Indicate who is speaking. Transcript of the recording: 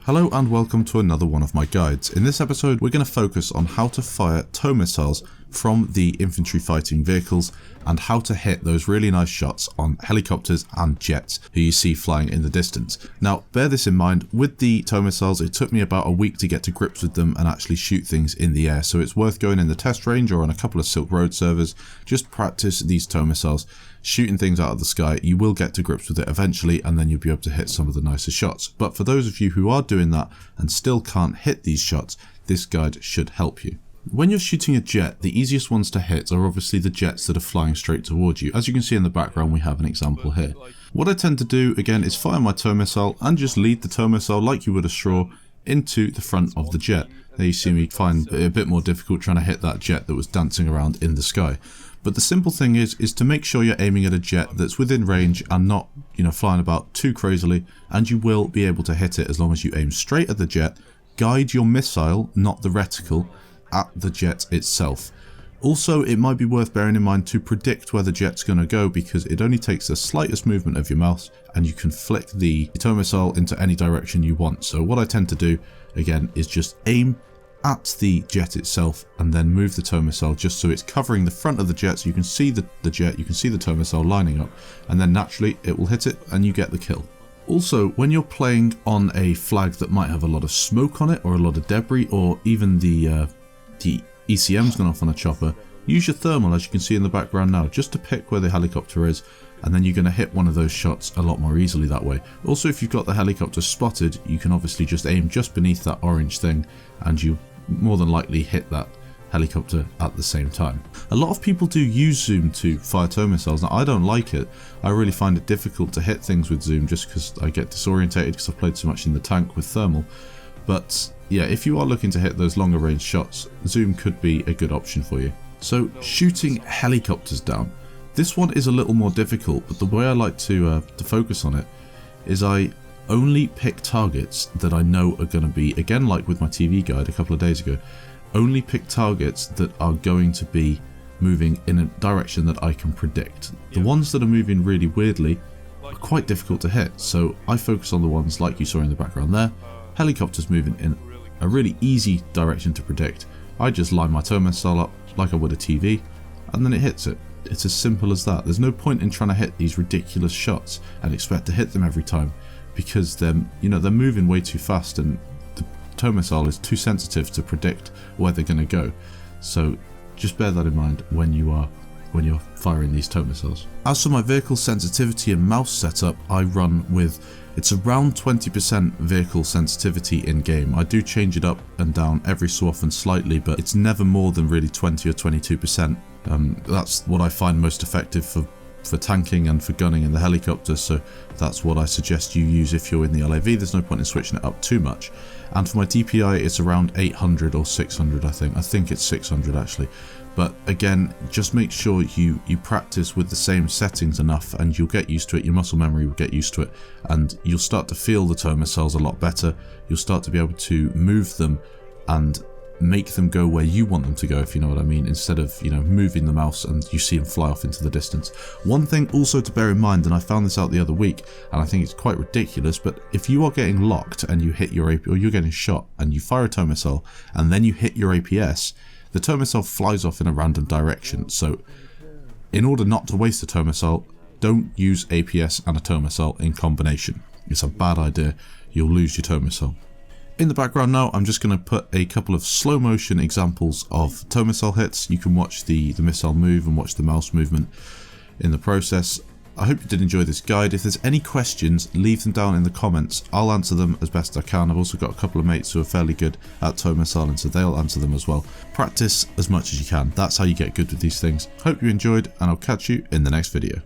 Speaker 1: Hello and welcome to another one of my guides. In this episode we're going to focus on how to fire tow missiles from the infantry fighting vehicles and how to hit those really nice shots on helicopters and jets who you see flying in the distance. Now bear this in mind, with the tow missiles it took me about a week to get to grips with them and actually shoot things in the air, so it's worth going in the test range or on a couple of Silk Road servers. Just practice these tow missiles, shooting things out of the sky. You will get to grips with it eventually and then you'll be able to hit some of the nicer shots. But for those of you who are doing that and still can't hit these shots, this guide should help you. When you're shooting a jet, the easiest ones to hit are obviously the jets that are flying straight towards you. As you can see in the background, we have an example here. What I tend to do again is fire my tow missile and just lead the tow missile like you would a straw into the front of the jet. There you see me find it a bit more difficult trying to hit that jet that was dancing around in the sky. But the simple thing is to make sure you're aiming at a jet that's within range and not, flying about too crazily, and you will be able to hit it as long as you aim straight at the jet, guide your missile, not the reticle, at the jet itself. Also, it might be worth bearing in mind to predict where the jet's going to go, because it only takes the slightest movement of your mouse and you can flick the tow missile into any direction you want. So what I tend to do, again, is just aim at the jet itself and then move the tow missile just so it's covering the front of the jet, so you can see the jet, you can see the tow missile lining up, and then naturally it will hit it and you get the kill. Also, when you're playing on a flag that might have a lot of smoke on it or a lot of debris, or even the ECM's gone off on a chopper, use your thermal, as you can see in the background now, just to pick where the helicopter is, and then you're going to hit one of those shots a lot more easily that way. Also, if you've got the helicopter spotted, you can obviously just aim just beneath that orange thing and you more than likely hit that helicopter at the same time. A lot of people do use zoom to fire tow missiles. Now I don't like it. I really find it difficult to hit things with zoom just because I get disorientated because I've played so much in the tank with thermal. But yeah, if you are looking to hit those longer range shots, zoom could be a good option for you. So shooting helicopters down. This one is a little more difficult, but the way I like to focus on it is I only pick targets that I know are going to be, again like with my TV guide a couple of days ago, only pick targets that are going to be moving in a direction that I can predict. The ones that are moving really weirdly are quite difficult to hit, so I focus on the ones like you saw in the background there. Helicopters moving in a really easy direction to predict. I just line my tow missile up like I would a TV and then it hits it. It's as simple as that. There's no point in trying to hit these ridiculous shots and expect to hit them every time, because they're moving way too fast and the tow missile is too sensitive to predict where they're going to go. So just bear that in mind when you're firing these tow missiles. As for my vehicle sensitivity and mouse setup, I run with, it's around 20% vehicle sensitivity in game. I do change it up and down every so often slightly, but it's never more than really 20 or 22%. That's what I find most effective for tanking and for gunning in the helicopter, so that's what I suggest you use if you're in the LAV. There's no point in switching it up too much. And for my DPI it's around 800 or 600 I think it's 600 actually. But again, just make sure you practice with the same settings enough and you'll get used to it, your muscle memory will get used to it, and you'll start to feel the tow missiles a lot better. You'll start to be able to move them and make them go where you want them to go, if you know what I mean, instead of moving the mouse and you see them fly off into the distance. One thing also to bear in mind, and I found this out the other week and I think it's quite ridiculous, but if you are getting locked and you hit your AP, or you're getting shot and you fire a tow missile and then you hit your APS, the tow missile flies off in a random direction. So in order not to waste the tow missile, don't use APS and a tow missile in combination. It's a bad idea. You'll lose your tow missile. In the background now, I'm just going to put a couple of slow motion examples of tow missile hits. You can watch the missile move and watch the mouse movement in the process. I hope you did enjoy this guide. If there's any questions, leave them down in the comments. I'll answer them as best I can. I've also got a couple of mates who are fairly good at tow missiling, so they'll answer them as well. Practice as much as you can. That's how you get good with these things. Hope you enjoyed, and I'll catch you in the next video.